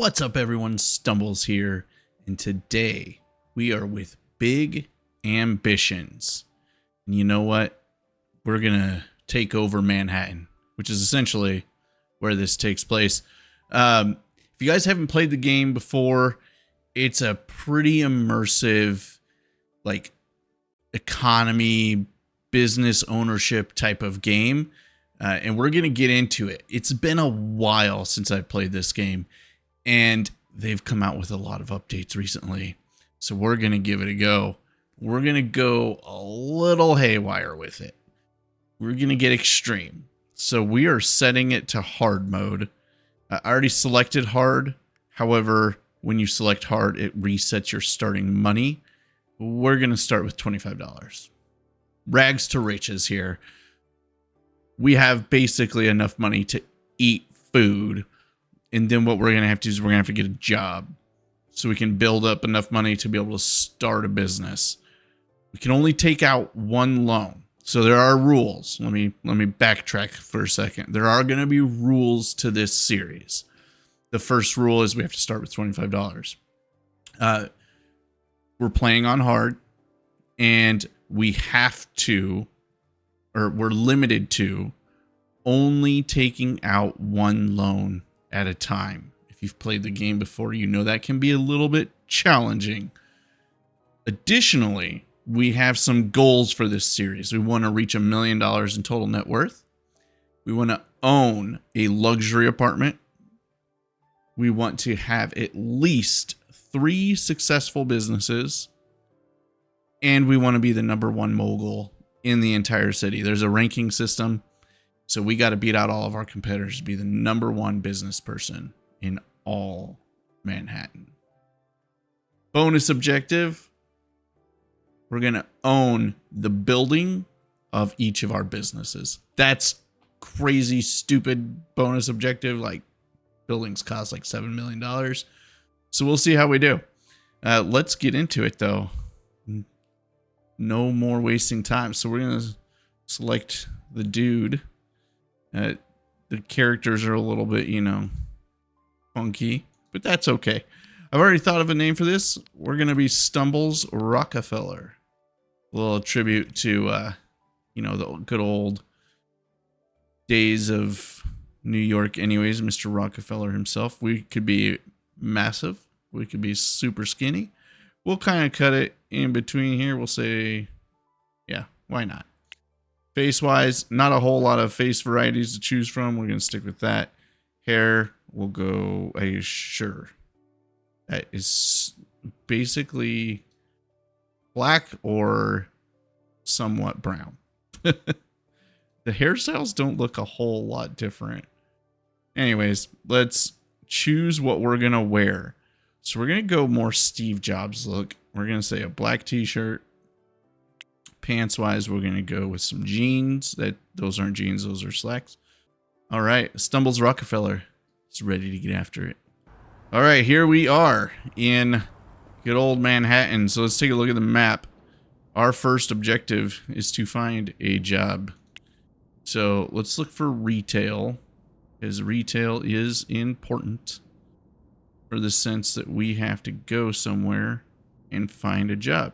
What's up, everyone? Stumblzz here, and today we are with big ambitions. And you know what? We're gonna take over Manhattan, which is essentially where this takes place. If you guys haven't played the game before, it's a pretty immersive, like, economy, business ownership type of game. And we're gonna get into it. It's been a while since I've played this game, and they've come out with a lot of updates recently. So we're going to give it a go. We're going to go a little haywire with it. We're going to get extreme. So we are setting it to hard mode. I already selected hard. However, when you select hard, it resets your starting money. We're going to start with $25. Rags to riches here. We have basically enough money to eat food. And then what we're going to have to do is we're going to have to get a job so we can build up enough money to be able to start a business. We can only take out one loan. So there are rules. Let me backtrack for a second. There are going to be rules to this series. The first rule is we have to start with $25. We're playing on hard, and we have to, or we're limited to, only taking out one loan at a time. If you've played the game before, you know that can be a little bit challenging. Additionally, we have some goals for this series. We want to reach $1 million in total net worth. We want to own a luxury apartment. We want to have at least 3 successful businesses. And we want to be the #1 mogul in the entire city. There's a ranking system. So we got to beat out all of our competitors to be the #1 business person in all Manhattan. Bonus objective. We're going to own the building of each of our businesses. That's crazy, stupid bonus objective. Like, buildings cost like $7 million. So we'll see how we do. Let's get into it, though. No more wasting time. So we're going to select the dude. The characters are a little bit, funky, but that's okay. I've already thought of a name for this. We're going to be Stumblzz Rockefeller. A little tribute to, the good old days of New York anyways, Mr. Rockefeller himself. We could be massive. We could be super skinny. We'll kind of cut it in between here. We'll say, yeah, why not? Face-wise, not a whole lot of face varieties to choose from. We're going to stick with that. Hair, we'll go, sure. That is basically black or somewhat brown. The hairstyles don't look a whole lot different. Anyways, let's choose what we're going to wear. So we're going to go more Steve Jobs look. We're going to say a black t-shirt. Pants wise, we're going to go with some jeans. Those aren't jeans, those are slacks. All right, Stumblzz Rockefeller is ready to get after it. All right, here we are in good old Manhattan. So let's take a look at the map. Our first objective is to find a job. So let's look for retail, because retail is important for the sense that we have to go somewhere and find a job.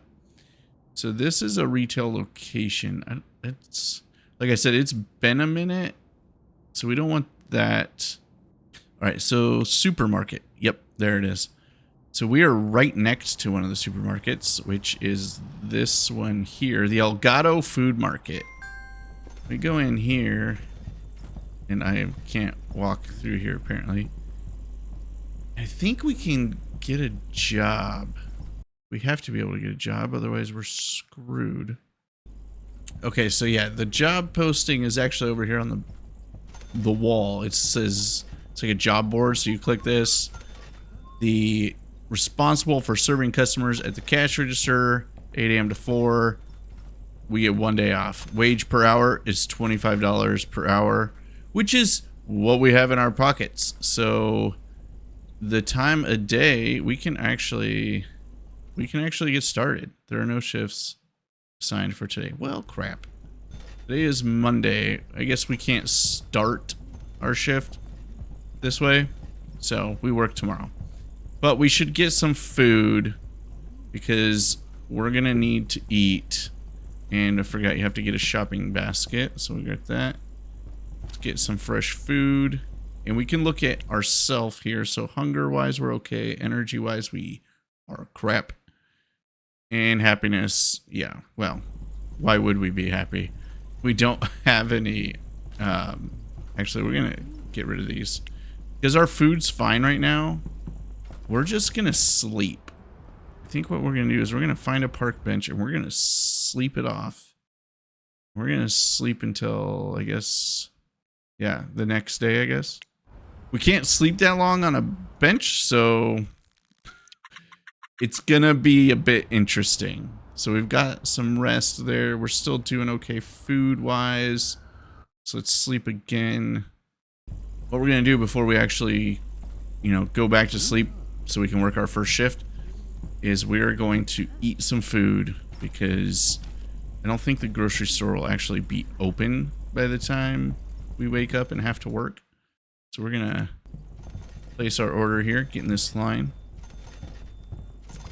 So this is a retail location. It's, like I said, it's been a minute, so we don't want that. All right, so supermarket. Yep, there it is. So we are right next to one of the supermarkets, which is this one here, the Elgato food market. We go in here, and I can't walk through here apparently. I think we can get a job. We have to be able to get a job, otherwise we're screwed. Okay, so yeah, the job posting is actually over here on the wall. It says it's like a job board, so you click this. The responsible for serving customers at the cash register, 8 a.m. to 4. We get 1 day off. Wage per hour is $25 per hour, which is what we have in our pockets. So the time of day, we can actually get started. There are no shifts assigned for today. Well, crap. Today is Monday. I guess we can't start our shift this way. So we work tomorrow. But we should get some food because we're going to need to eat. And I forgot you have to get a shopping basket. So we got that. Let's get some fresh food. And we can look at ourselves here. So hunger-wise, we're okay. Energy-wise, we are crap. And happiness, yeah. Well, why would we be happy? We don't have any... actually, we're going to get rid of these. Because our food's fine right now. We're just going to sleep. I think what we're going to do is we're going to find a park bench and we're going to sleep it off. We're going to sleep until, I guess... yeah, the next day, I guess. We can't sleep that long on a bench, so it's gonna be a bit interesting. So we've got some rest there. We're still doing okay food-wise. So let's sleep again. What we're gonna do before we actually, you know, go back to sleep so we can work our first shift is we're going to eat some food because I don't think the grocery store will actually be open by the time we wake up and have to work. So we're gonna place our order here, get in this line.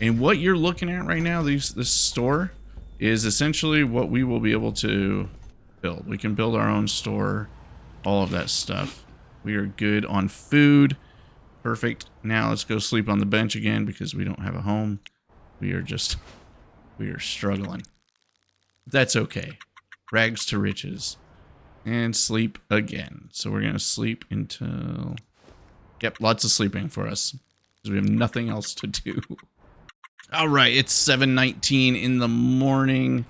And what you're looking at right now, this store, is essentially what we will be able to build. We can build our own store, all of that stuff. We are good on food. Perfect. Now let's go sleep on the bench again because we don't have a home. We are struggling. That's okay. Rags to riches. And sleep again. So we're going to sleep until... yep, lots of sleeping for us. Because we have nothing else to do. Alright, it's 7:19 in the morning.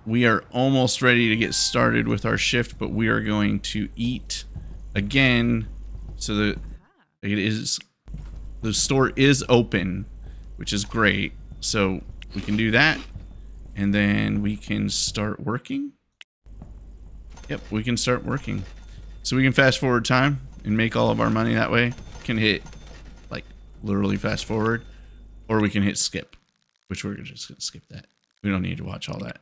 We are almost ready to get started with our shift, but we are going to eat again. So that the store is open, which is great. So we can do that. And then we can start working. Yep, we can start working. So we can fast forward time and make all of our money that way. We can hit, like, literally fast forward. Or we can hit skip, which we're just going to skip that. We don't need to watch all that.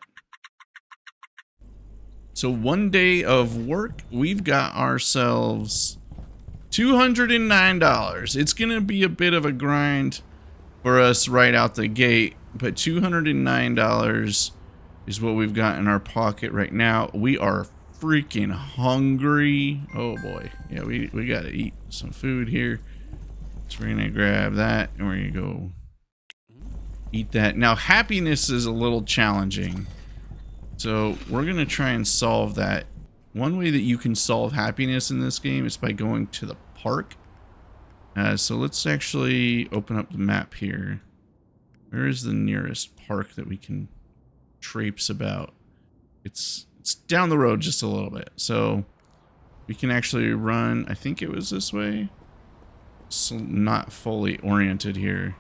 So one day of work, we've got ourselves $209. It's going to be a bit of a grind for us right out the gate. But $209 is what we've got in our pocket right now. We are freaking hungry. Oh boy. Yeah, we got to eat some food here. So we're going to grab that and we're going to go eat that. Now, happiness is a little challenging. So we're going to try and solve that. One way that you can solve happiness in this game is by going to the park. So let's actually open up the map here. Where is the nearest park that we can traipse about? It's down the road just a little bit. So we can actually run. I think it was this way. So not fully oriented here.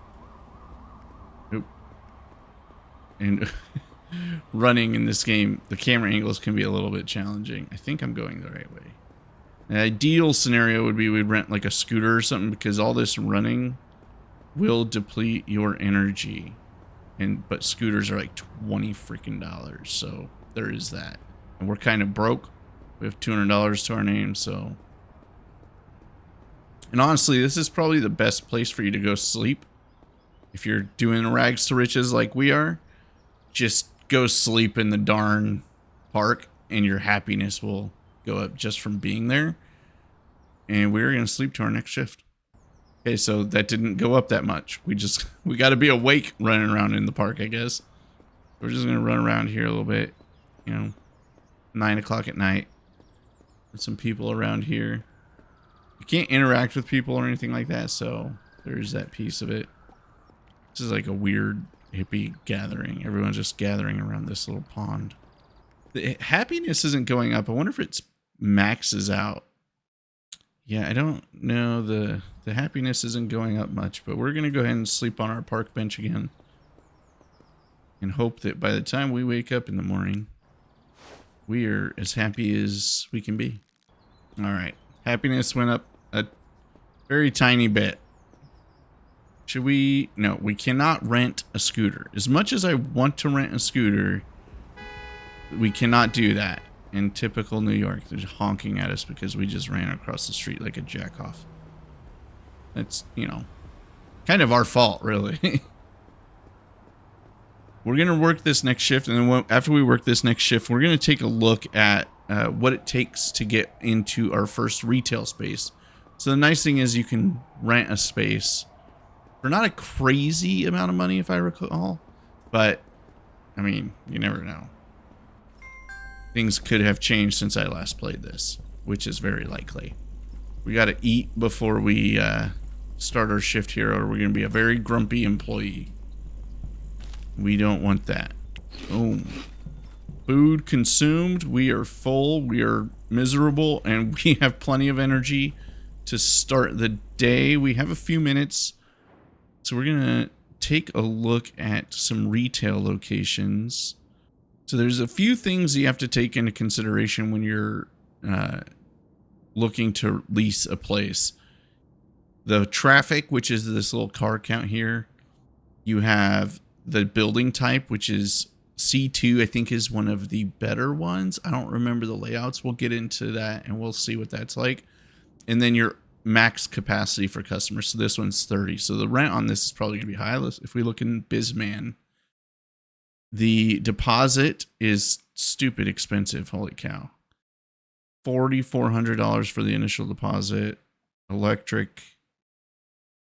Nope. And running in this game, the camera angles can be a little bit challenging. I think I'm going the right way. The ideal scenario would be we'd rent like a scooter or something because all this running will deplete your energy. But scooters are like $20 freaking. So there is that. And we're kind of broke. We have $200 to our name, so. And honestly, this is probably the best place for you to go sleep. If you're doing rags to riches like we are, just go sleep in the darn park and your happiness will go up just from being there. And we're going to sleep to our next shift. Okay, so that didn't go up that much. We got to be awake running around in the park, I guess. We're just going to run around here a little bit. You know, 9 o'clock at night. There's some people around here. You can't interact with people or anything like that, so there's that piece of it. This is like a weird hippie gathering. Everyone's just gathering around this little pond. The happiness isn't going up. I wonder if it maxes out. Yeah, I don't know. The happiness isn't going up much, but we're going to go ahead and sleep on our park bench again. And hope that by the time we wake up in the morning, we are as happy as we can be. All right. Happiness went up a very tiny bit. Should we? No, we cannot rent a scooter. As much as I want to rent a scooter, we cannot do that. In typical New York, they're honking at us because we just ran across the street like a jackoff. That's, you know, kind of our fault, really. We're going to work this next shift, and then after we work this next shift, we're going to take a look at what it takes to get into our first retail space. So the nice thing is you can rent a space for not a crazy amount of money, if I recall, but I mean, you never know. Things could have changed since I last played this, which is very likely. We got to eat before we start our shift here, or we're going to be a very grumpy employee. We don't want that. Boom. Food consumed. We are full. We are miserable, and we have plenty of energy to start the day. We have a few minutes, so we're going to take a look at some retail locations. So there's a few things you have to take into consideration when you're looking to lease a place. The traffic, which is this little car count here. You have the building type, which is C2, I think is one of the better ones. I don't remember the layouts. We'll get into that and we'll see what that's like. And then your max capacity for customers. So this one's 30. So the rent on this is probably going to be high. If we look in Bizman, the deposit is stupid expensive. Holy cow. $4,400 for the initial deposit. Electric.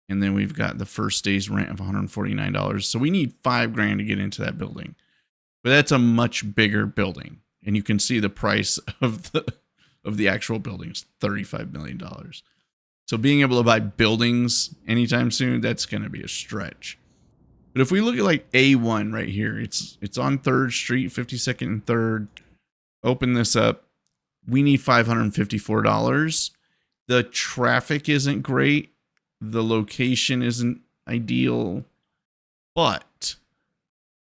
And then we've got the first day's rent of $149. So we need $5,000 to get into that building. But that's a much bigger building. And you can see the price of the actual building is $35 million. So being able to buy buildings anytime soon, that's going to be a stretch. But if we look at like A1 right here, it's on 3rd Street, 52nd and 3rd. Open this up. We need $554. The traffic isn't great. The location isn't ideal, but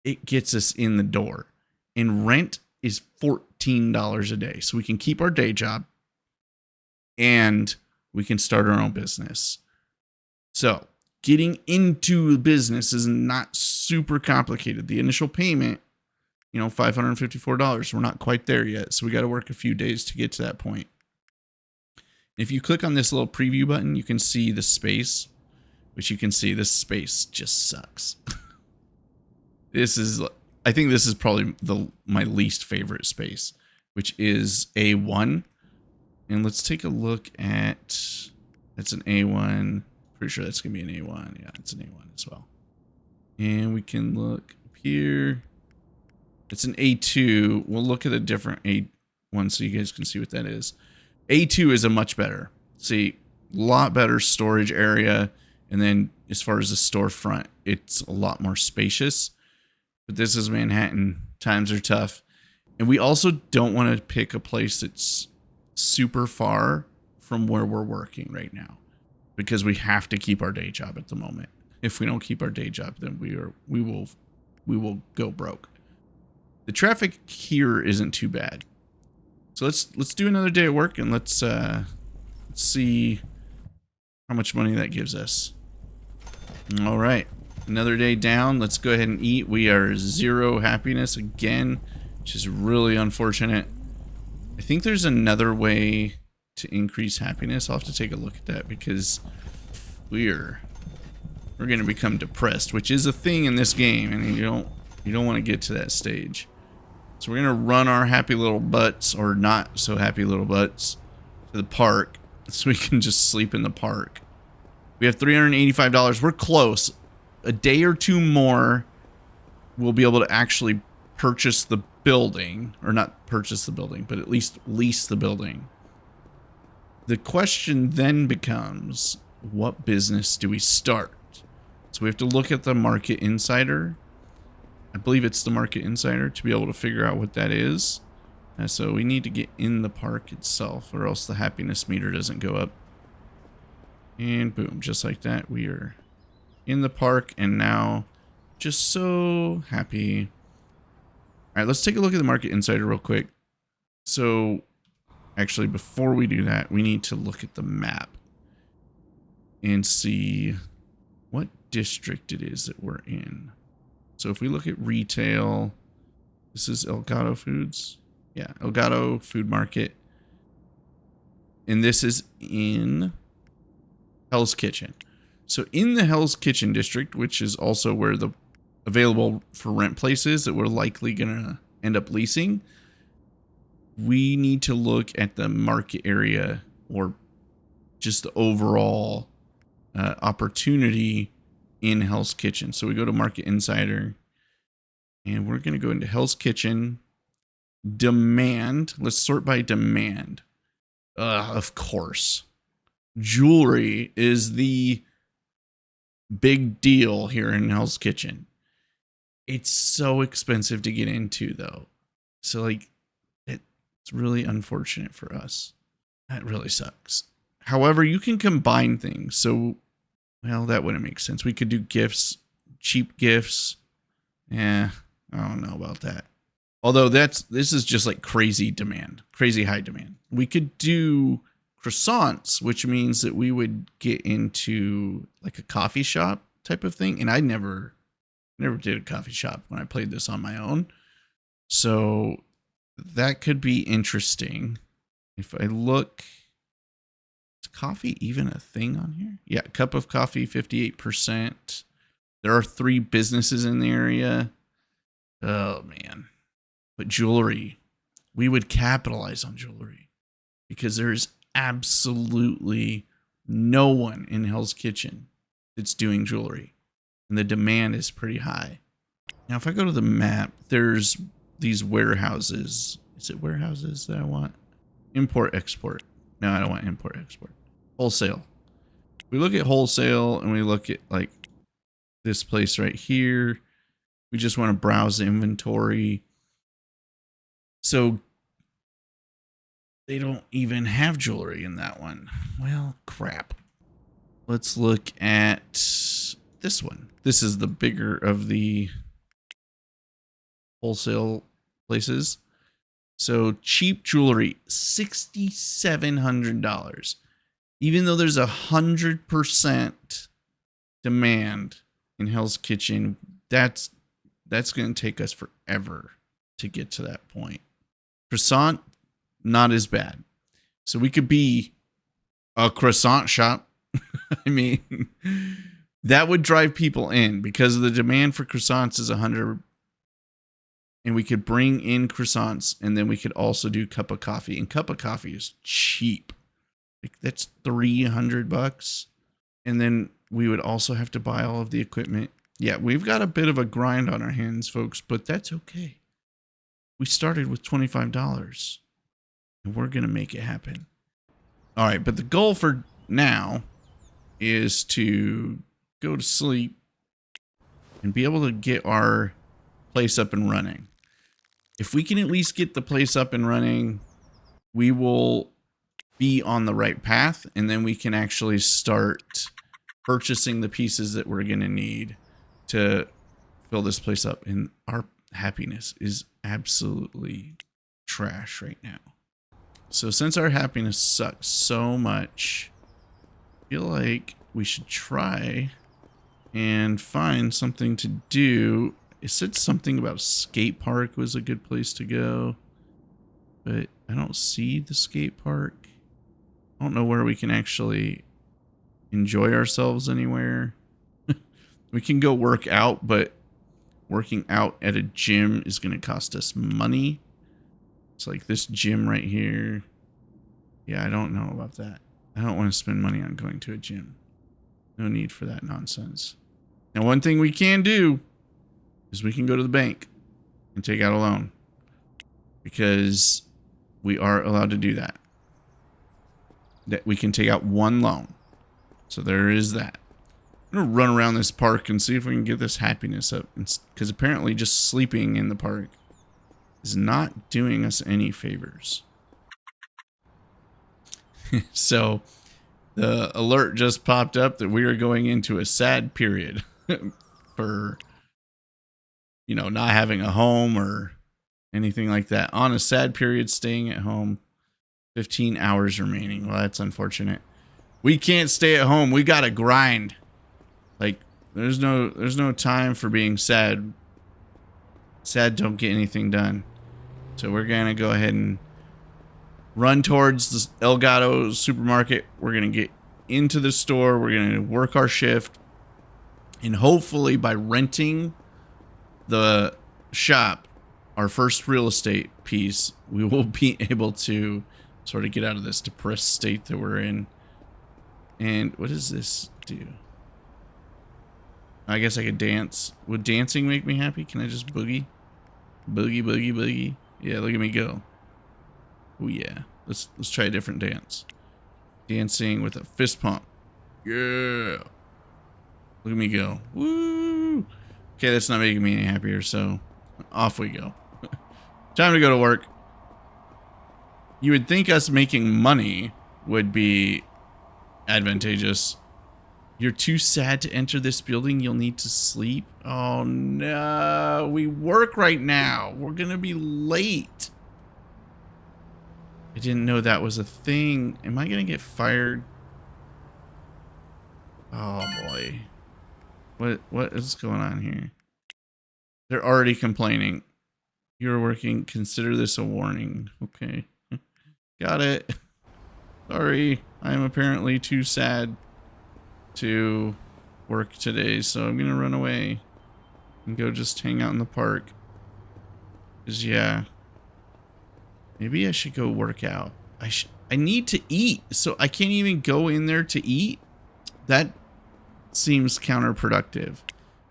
it gets us in the door. And rent is $14 a day. So we can keep our day job and we can start our own business. So getting into business is not super complicated. The initial payment, you know, $554. We're not quite there yet. So we got to work a few days to get to that point. If you click on this little preview button, you can see the space, which you can see this space just sucks. I think this is probably my least favorite space, which is A1. And let's take a look at, that's an A1. Pretty sure that's going to be an A1. Yeah, it's an A1 as well. And we can look up here. It's an A2. We'll look at a different A1 so you guys can see what that is. A2 is a much better. See, a lot better storage area. And then as far as the storefront, it's a lot more spacious. But this is Manhattan. Times are tough. And we also don't want to pick a place that's super far from where we're working right now, because we have to keep our day job at the moment. If we don't keep our day job, then we will go broke. The traffic here isn't too bad. So let's do another day at work and let's see how much money that gives us. All right, another day down. Let's go ahead and eat. We are 0 happiness again, which is really unfortunate. I think there's another way to increase happiness. I'll have to take a look at that because we're going to become depressed, which is a thing in this game, and you don't want to get to that stage. So we're going to run our happy little butts, or not so happy little butts, to the park so we can just sleep in the park. We have $385. We're close. A day or two more, we'll be able to actually purchase the building, or not purchase the building, but at least lease the building. The question then becomes, what business do we start? So we have to look at the Market Insider. I believe it's the Market Insider to be able to figure out what that is. So we need to get in the park itself, or else the happiness meter doesn't go up. And boom, just like that, we are in the park and now just so happy. All right, let's take a look at the Market Insider real quick. So actually, before we do that, we need to look at the map and see what district it is that we're in. So if we look at retail, this is Elgato Foods. Yeah, Elgato Food Market. And this is in Hell's Kitchen. So in the Hell's Kitchen district, which is also where the available for rent places that we're likely going to end up leasing, we need to look at the market area or just the overall opportunity in Hell's Kitchen. So we go to Market Insider and we're going to go into Hell's Kitchen. Demand. Let's sort by demand. Of course. Jewelry is the big deal here in Hell's Kitchen. It's so expensive to get into, though. So, like, it's really unfortunate for us. That really sucks. However, you can combine things. So, well, that wouldn't make sense. We could do gifts, cheap gifts. Yeah, I don't know about that. Although this is just like crazy demand, crazy high demand. We could do croissants, which means that we would get into like a coffee shop type of thing. And I never did a coffee shop when I played this on my own. So that could be interesting. If I look, is coffee even a thing on here? Yeah, cup of coffee, 58%. There are 3 businesses in the area. Oh, man. But jewelry, we would capitalize on jewelry because there's absolutely no one in Hell's Kitchen that's doing jewelry. And the demand is pretty high. Now, if I go to the map, there's these warehouses. Is it warehouses that I want? Import, export. No, I don't want import, export. Wholesale. We look at wholesale and we look at like this place right here. We just want to browse the inventory. So they don't even have jewelry in that one. Well, crap. Let's look at this one. This is the bigger of the wholesale places. So cheap jewelry, $6,700. Even though there's 100% demand in Hell's Kitchen, that's going to take us forever to get to that point. Croissant, not as bad. So we could be a croissant shop. I mean, that would drive people in because the demand for croissants is 100. And we could bring in croissants, and then we could also do cup of coffee. And cup of coffee is cheap. Like that's $300. And then we would also have to buy all of the equipment. Yeah, we've got a bit of a grind on our hands, folks, but that's okay. We started with $25, and we're going to make it happen. All right, but the goal for now is to go to sleep and be able to get our place up and running. If we can at least get the place up and running, we will be on the right path, and then we can actually start purchasing the pieces that we're going to need to fill this place up. And our happiness is absolutely trash right now. So since our happiness sucks so much, I feel like we should try and find something to do. It said something about skate park was a good place to go, but I don't see the skate park. I don't know where we can actually enjoy ourselves anywhere. We can go work out, but working out at a gym is going to cost us money. It's like this gym right here. Yeah, I don't know about that. I don't want to spend money on going to a gym. No need for that nonsense. Now, one thing we can do is we can go to the bank and take out a loan because we are allowed to do that. That we can take out one loan. So there is that. I'm going to run around this park and see if we can get this happiness up. Because apparently just sleeping in the park is not doing us any favors. So the alert just popped up that we are going into a sad period for, you know, not having a home or anything like that. On a sad period, staying at home, 15 hours remaining. Well, that's unfortunate. We can't stay at home. We got to grind. Like there's no time for being sad. Sad don't get anything done. So we're going to go ahead and run towards the Elgato supermarket. We're going to get into the store. We're going to work our shift. And hopefully by renting the shop, our first real estate piece, we will be able to sort of get out of this depressed state that we're in. And what does this do? I guess I could dance. Would dancing make me happy? Can I just boogie? Boogie, boogie, boogie. Yeah, look at me go. Oh yeah. Let's try a different dance. Dancing with a fist pump. Yeah. Look at me go. Woo. Okay, that's not making me any happier, so off we go. Time to go to work. You would think us making money would be advantageous. You're too sad to enter this building. You'll need to sleep. Oh no. We work right now. We're gonna be late. I didn't know that was a thing. Am I gonna get fired? Oh boy. What is going on here? They're already complaining. You're working. Consider this a warning. Okay. Got it. Sorry. I'm apparently too sad to work today, so I'm gonna run away and go just hang out in the park. 'Cause yeah, maybe I should go work out. I need to eat, so I can't even go in there to eat. That seems counterproductive.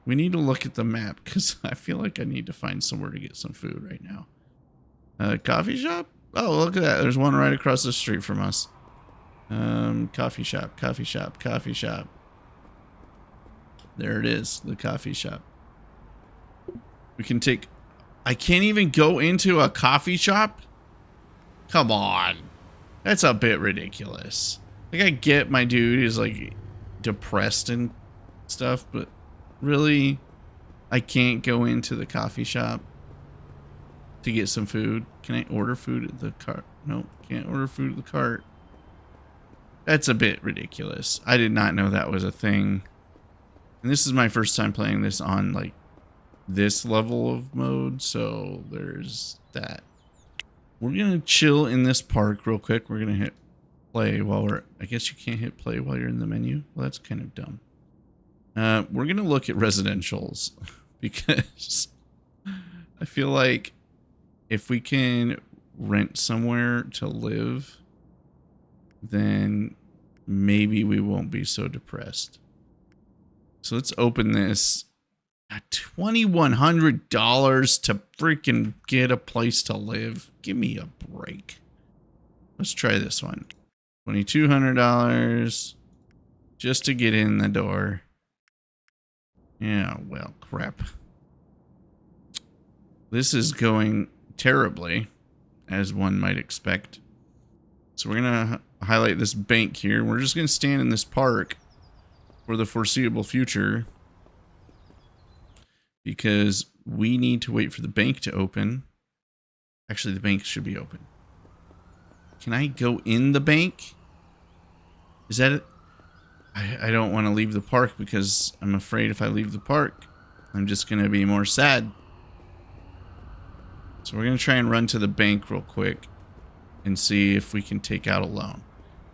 We need to look at the map because I feel like I need to find somewhere to get some food right now. Coffee shop? Oh, look at that. There's one right across the street from us. Coffee shop, coffee shop, coffee shop. There it is, the coffee shop. We can take... I can't even go into a coffee shop? Come on. That's a bit ridiculous. Like, I get my dude is, like, depressed and stuff, but really? I can't go into the coffee shop to get some food? Can I order food at the cart? Nope, can't order food at the cart. That's a bit ridiculous. I did not know that was a thing. And this is my first time playing this on, like, this level of mode, so there's that. We're gonna chill in this park real quick. We're gonna hit play while we're... I guess you can't hit play while you're in the menu. Well, that's kind of dumb. We're gonna look at residentials because I feel like if we can rent somewhere to live, then maybe we won't be so depressed. So let's open this. $2,100 to freaking get a place to live. Give me a break. Let's try this one. $2,200 just to get in the door. Yeah, well, crap. This is going terribly, as one might expect. So we're going to highlight this bank here. We're just going to stand in this park for the foreseeable future, because we need to wait for the bank to open. Actually, the bank should be open. Can I go in the bank? Is that it? I don't want to leave the park because I'm afraid if I leave the park, I'm just going to be more sad. So we're going to try and run to the bank real quick and see if we can take out a loan.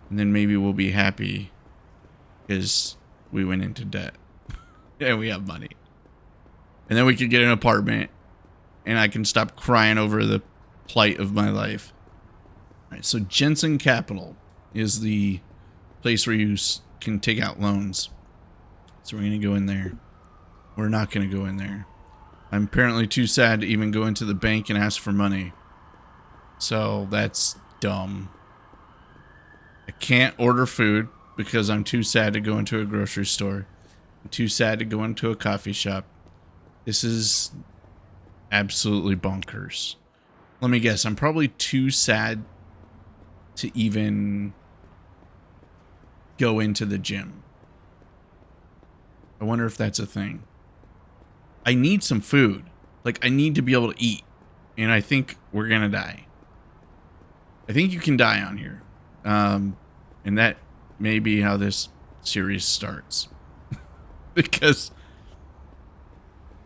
And then maybe we'll be happy because we went into debt. And we have money. And then we could get an apartment and I can stop crying over the plight of my life. All right, so Jensen Capital is the place where you can take out loans. So we're going to go in there. We're not going to go in there. I'm apparently too sad to even go into the bank and ask for money. So that's dumb. I can't order food because I'm too sad to go into a grocery store. I'm too sad to go into a coffee shop. This is absolutely bonkers. Let me guess. I'm probably too sad to even go into the gym. I wonder if that's a thing. I need some food. Like, I need to be able to eat. And I think we're going to die. I think you can die on here. And that may be how this series starts. Because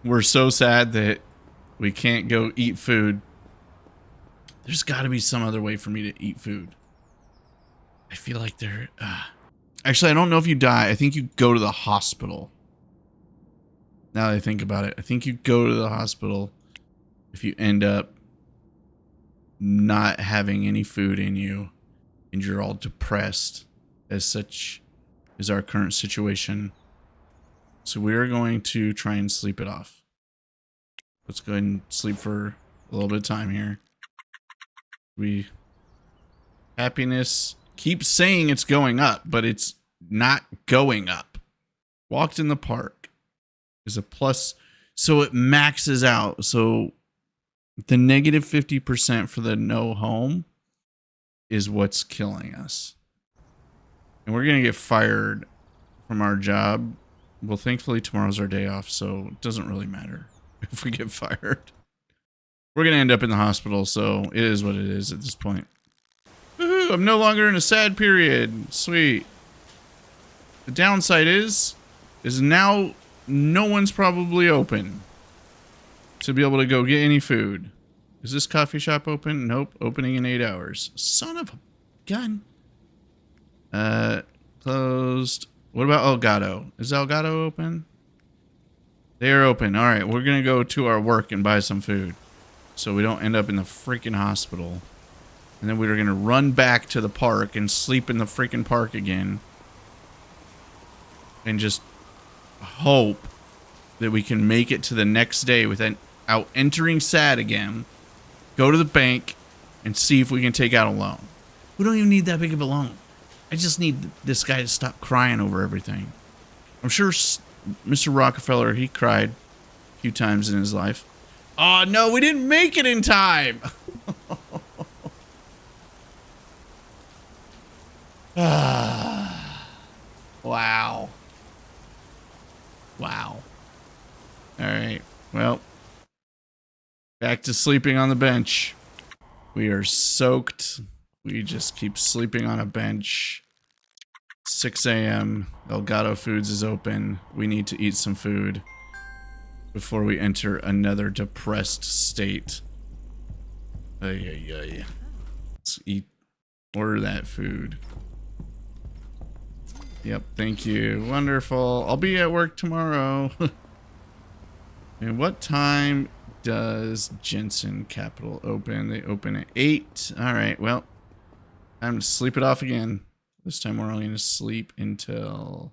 we're so sad that we can't go eat food. There's got to be some other way for me to eat food. I feel like there... Actually, I don't know if you die. I think you go to the hospital. Now that I think about it, I think you go to the hospital if you end up not having any food in you and you're all depressed, as such is our current situation. So we're going to try and sleep it off. Let's go ahead and sleep for a little bit of time here. Happiness keeps saying it's going up, but it's not going up. Walked in the park is a plus, so it maxes out. So the negative 50% for the no home is what's killing us. And we're going to get fired from our job. Well, thankfully tomorrow's our day off, so it doesn't really matter if we get fired. We're going to end up in the hospital, so it is what it is at this point. Woohoo, I'm no longer in a sad period. Sweet. The downside is now no one's probably open to be able to go get any food. Is this coffee shop open? Nope. Opening in 8 hours. Son of a gun. Closed. What about Elgato? Is Elgato open? They are open. All right, we're going to go to our work and buy some food so we don't end up in the freaking hospital. And then we're going to run back to the park and sleep in the freaking park again. And just hope that we can make it to the next day without entering sad again. Go to the bank and see if we can take out a loan. We don't even need that big of a loan. I just need this guy to stop crying over everything. I'm sure Mr. Rockefeller, he cried a few times in his life. Oh, no, we didn't make it in time. Wow. Wow. All right. Well, back to sleeping on the bench. We are soaked. We just keep sleeping on a bench. 6 a.m. Elgato Foods is open. We need to eat some food before we enter another depressed state. Ay, ay, ay. Let's eat. Order that food. Yep, thank you. Wonderful. I'll be at work tomorrow. And what time does Jensen Capital open? They open at 8. All right, well, time to sleep it off again. This time we're only going to sleep until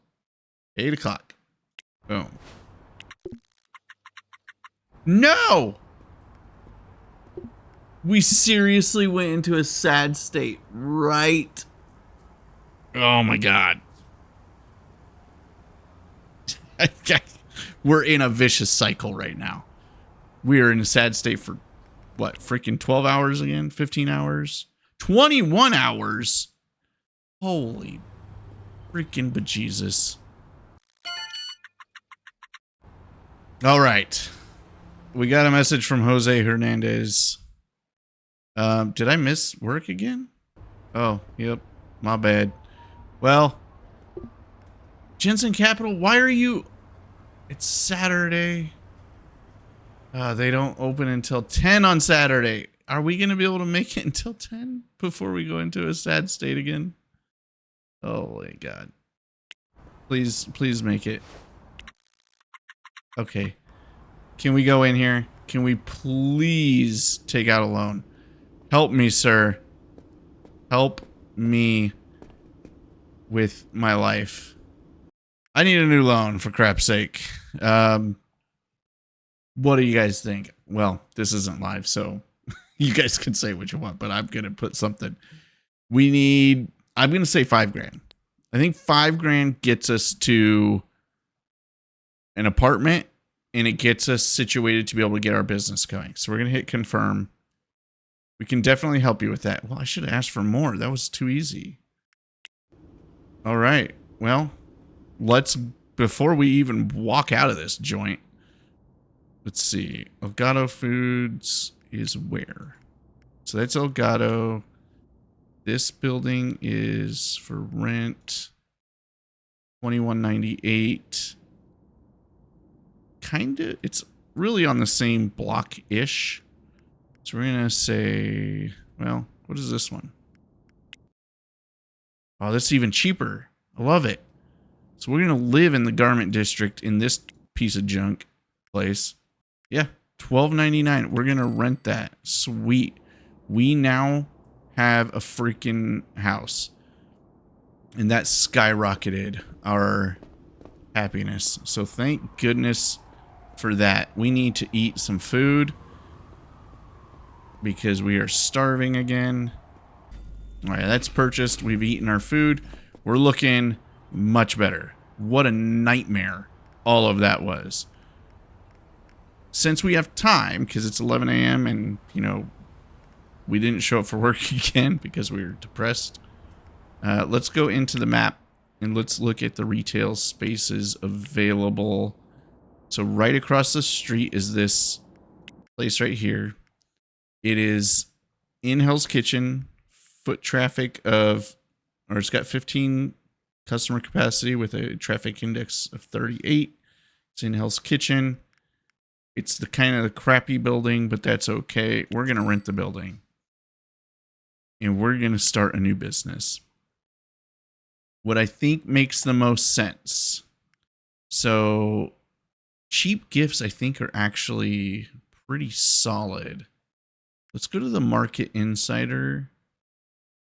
8 o'clock. Boom. No! We seriously went into a sad state, right? Oh my god. We're in a vicious cycle right now. We are in a sad state for, what, freaking 12 hours again? 15 hours? 21 hours? Holy freaking bejesus. All right. We got a message from Jose Hernandez. Did I miss work again? Oh, yep. My bad. Well, Jensen Capital, why are you... It's Saturday. They don't open until 10 on Saturday. Are we going to be able to make it until 10 before we go into a sad state again? Oh my god. Please make it. Okay. Can we go in here? Can we please take out a loan? Help me, sir. Help me with my life. I need a new loan, for crap's sake. What do you guys think? Well, this isn't live, so you guys can say what you want, but I'm going to put something. We need, I'm going to say $5,000. I think $5,000 gets us to an apartment, and it gets us situated to be able to get our business going. So we're going to hit confirm. We can definitely help you with that. Well, I should have asked for more. That was too easy. All right. Well, let's, before we even walk out of this joint, let's see. Elgato Foods is where? So that's Elgato. This building is for rent. $21.98. Kinda, it's really on the same block-ish. So we're gonna say, well, what is this one? Oh, this is even cheaper. I love it. So we're going to live in the garment district in this piece of junk place. Yeah, $12.99. We're going to rent that. Sweet. We now have a freaking house. And that skyrocketed our happiness. So thank goodness for that. We need to eat some food because we are starving again. All right, that's purchased. We've eaten our food. We're looking much better. What a nightmare all of that was. Since we have time, because it's 11 a.m. and, you know, we didn't show up for work again because we were depressed. Let's go into the map and let's look at the retail spaces available. So right across the street is this place right here. It is in Hell's Kitchen. Foot traffic of, or it's got 15 customer capacity with a traffic index of 38. It's in Hell's Kitchen. It's the kind of the crappy building, but that's okay. We're going to rent the building. And we're going to start a new business. What I think makes the most sense. So cheap gifts, I think, are actually pretty solid. Let's go to the Market Insider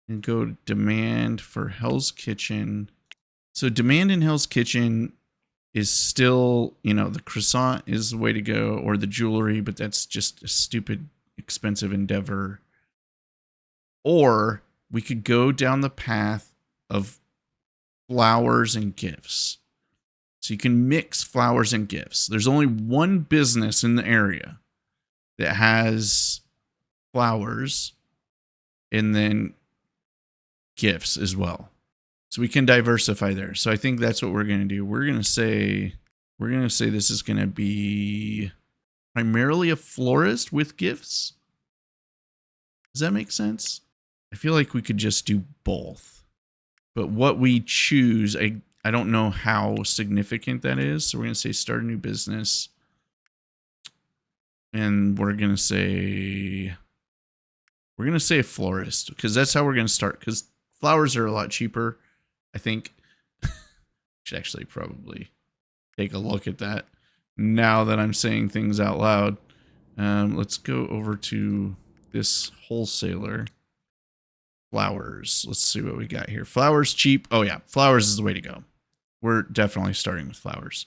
and go to demand for Hell's Kitchen. So demand in Hell's Kitchen is still, you know, the croissant is the way to go, or the jewelry, but that's just a stupid, expensive endeavor. Or we could go down the path of flowers and gifts. So you can mix flowers and gifts. There's only one business in the area that has flowers and then gifts as well. So we can diversify there. So I think that's what we're going to do. We're going to say this is going to be primarily a florist with gifts. Does that make sense? I feel like we could just do both. But what we choose, I don't know how significant that is. So we're going to say start a new business. And we're going to say a florist because that's how we're going to start, because flowers are a lot cheaper, I think. Should actually probably take a look at that now that I'm saying things out loud. Let's go over to this wholesaler. Flowers. Let's see what we got here. Flowers cheap. Oh yeah, flowers is the way to go. We're definitely starting with flowers.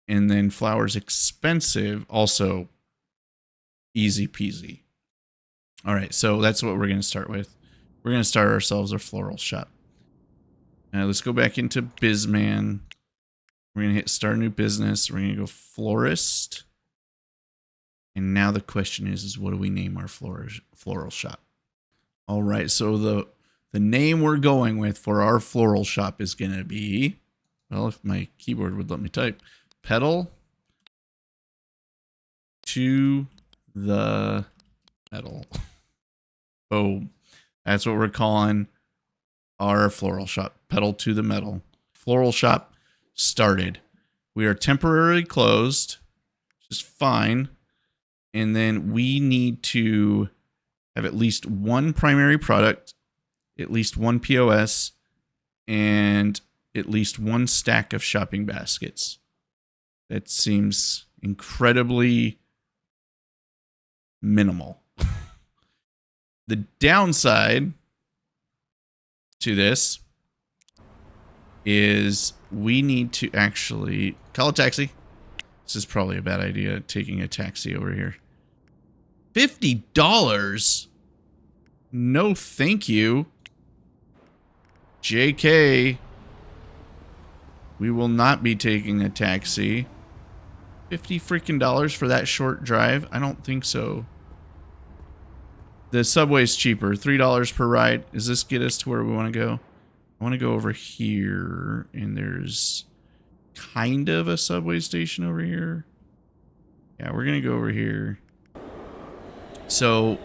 And then flowers expensive, also easy peasy. All right, so that's what we're going to start with. We're going to start ourselves a floral shop. Now let's go back into Bizman. We're going to hit start a new business. We're going to go florist. And now the question is what do we name our floral shop? All right, so the name we're going with for our floral shop is going to be, well, if my keyboard would let me type, Pedal to the Metal. Boom. That's what we're calling our floral shop. Pedal to the Metal. Floral shop started. We are temporarily closed, which is fine. And then we need to have at least one primary product, at least one POS, and at least one stack of shopping baskets. That seems incredibly minimal. The downside to this is we need to actually call a taxi. This is probably a bad idea, taking a taxi over here. $50? No, thank you. JK. We will not be taking a taxi. $50 freaking for that short drive? I don't think so. The subway's cheaper. $3 per ride. Does this get us to where we want to go? I want to go over here, and there's kind of a subway station over here. Yeah, we're going to go over here. So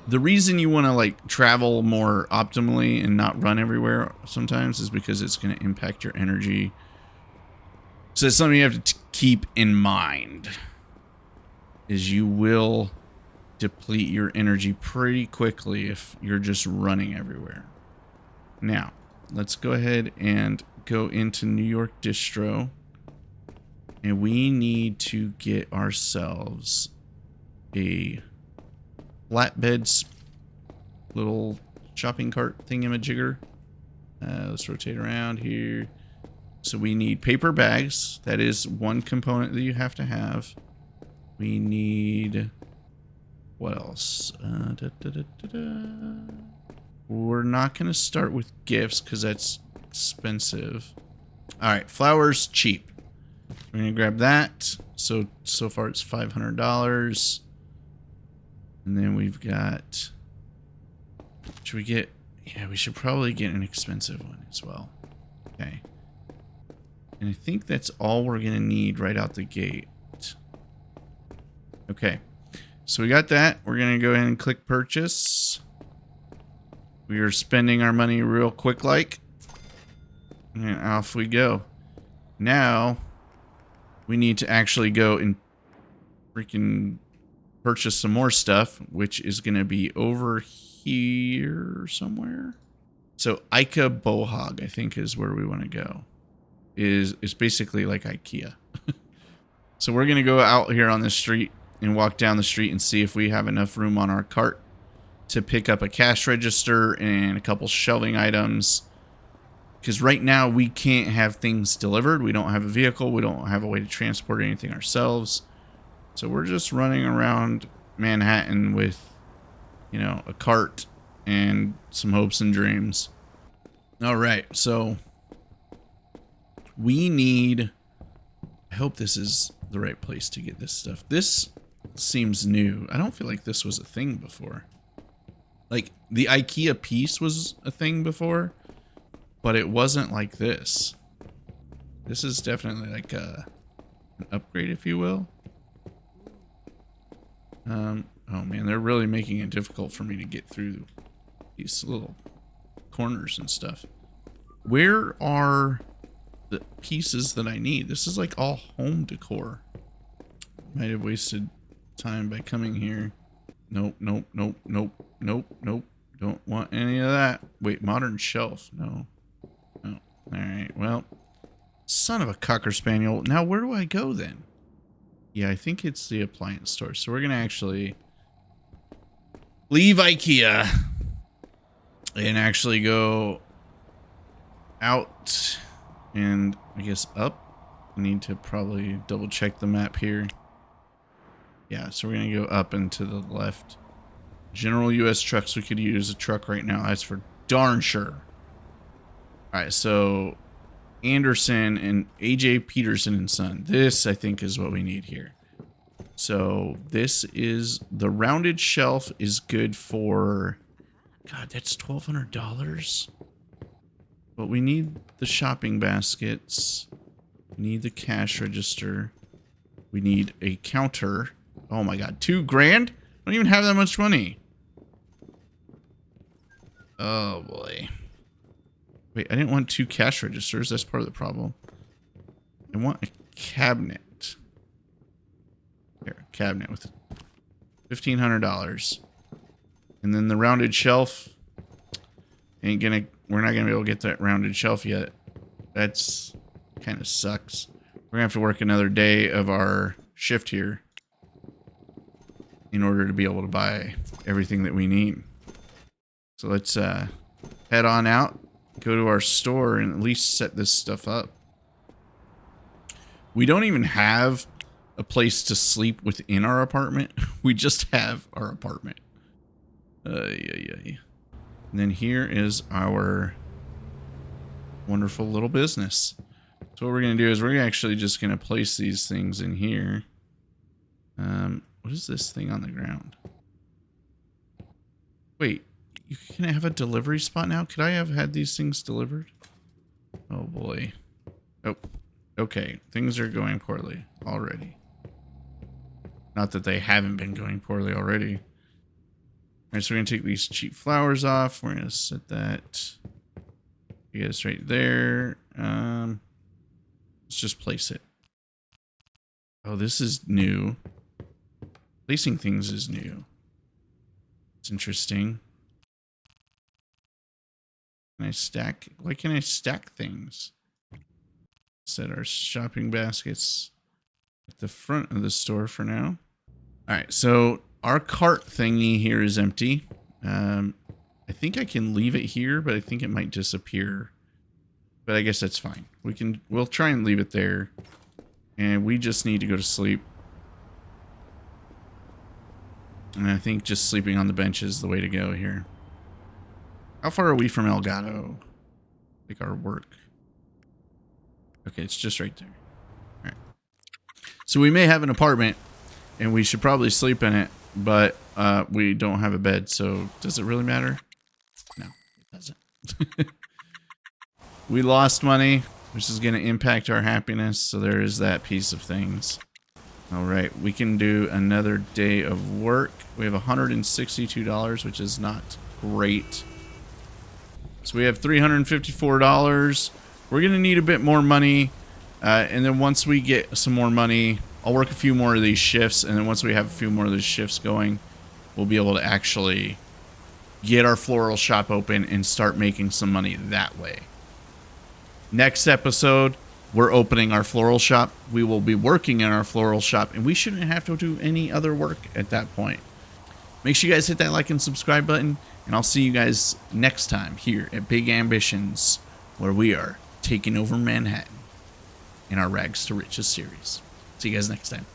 the reason you want to like travel more optimally and not run everywhere sometimes is because it's going to impact your energy. So it's something you have to keep in mind, is you will deplete your energy pretty quickly if you're just running everywhere. Now, let's go ahead and go into New York Distro. And we need to get ourselves a flatbed little shopping cart thingamajigger. Let's rotate around here. So we need paper bags. That is one component that you have to have. We need... what else? We're not going to start with gifts because that's expensive. Alright, flowers, cheap. We're going to grab that. So far it's $500. And then we've got... should we get... yeah, we should probably get an expensive one as well. Okay. And I think that's all we're going to need right out the gate. Okay. So we got that. We're going to go ahead and click purchase. We are spending our money real quick like. And off we go. Now, we need to actually go and freaking purchase some more stuff, which is going to be over here somewhere. So Ica Bohog, I think, is where we want to go. Is basically like IKEA. So we're going to go out here on the street and walk down the street and see if we have enough room on our cart to pick up a cash register and a couple shelving items. Because right now we can't have things delivered. We don't have a vehicle. We don't have a way to transport anything ourselves. So we're just running around Manhattan with, you know, a cart and some hopes and dreams. All right, so we need... I hope this is the right place to get this stuff. This seems new. I don't feel like this was a thing before. Like, the IKEA piece was a thing before, but it wasn't like this. This is definitely like an upgrade, if you will. Oh man, they're really making it difficult for me to get through these little corners and stuff. Where are the pieces that I need? This is like all home decor. Might have wasted time by coming here. Nope, nope, nope, nope, nope, nope. Don't want any of that. Wait, modern shelf. No. No. Alright, well. Son of a cocker spaniel. Now where do I go then? Yeah, I think it's the appliance store. So we're going to actually leave IKEA and actually go out and I guess up. I need to probably double check the map here. Yeah, so we're going to go up and to the left. General US trucks, we could use a truck right now. That's for darn sure. Alright, so Anderson and AJ Peterson and Son. This, I think, is what we need here. So this is the rounded shelf is good for... God, that's $1,200. But we need the shopping baskets. We need the cash register. We need a counter. Oh my God, $2 grand? I don't even have that much money. Oh boy. Wait, I didn't want 2 cash registers. That's part of the problem. I want a cabinet. Here, a cabinet with $1,500. And then the rounded shelf. We're not gonna be able to get that rounded shelf yet. That's kind of sucks. We're gonna have to work another day of our shift here in order to be able to buy everything that we need. So let's head on out, go to our store, and at least set this stuff up. We don't even have a place to sleep within our apartment. We just have our apartment. And then here is our wonderful little business. So what we're going to do is we're actually just going to place these things in here. What is this thing on the ground? Wait, you can have a delivery spot now? Could I have had these things delivered? Oh boy. Oh, okay. Things are going poorly already. Not that they haven't been going poorly already. Alright, so we're going to take these cheap flowers off. We're going to set that. You guys right there. Let's just place it. Oh, this is new. Placing things is new. It's interesting. Can I stack? Why can't I stack things? Set our shopping baskets at the front of the store for now. All right, so our cart thingy here is empty. I think I can leave it here, but I think it might disappear. But I guess that's fine. We'll try and leave it there. And we just need to go to sleep. And I think just sleeping on the bench is the way to go here. How far are we from Elgato? Like our work. Okay, it's just right there. All right. So we may have an apartment, and we should probably sleep in it, but we don't have a bed, so does it really matter? No, it doesn't. We lost money, which is going to impact our happiness, so there is that piece of things. All right, we can do another day of work. We have $162, which is not great. So we have $354. We're going to need a bit more money. And then once we get some more money, I'll work a few more of these shifts. And then once we have a few more of those shifts going, we'll be able to actually get our floral shop open and start making some money that way. Next episode, we're opening our floral shop. We will be working in our floral shop, and we shouldn't have to do any other work at that point. Make sure you guys hit that like and subscribe button, and I'll see you guys next time here at Big Ambitions, where we are taking over Manhattan in our Rags to Riches series. See you guys next time.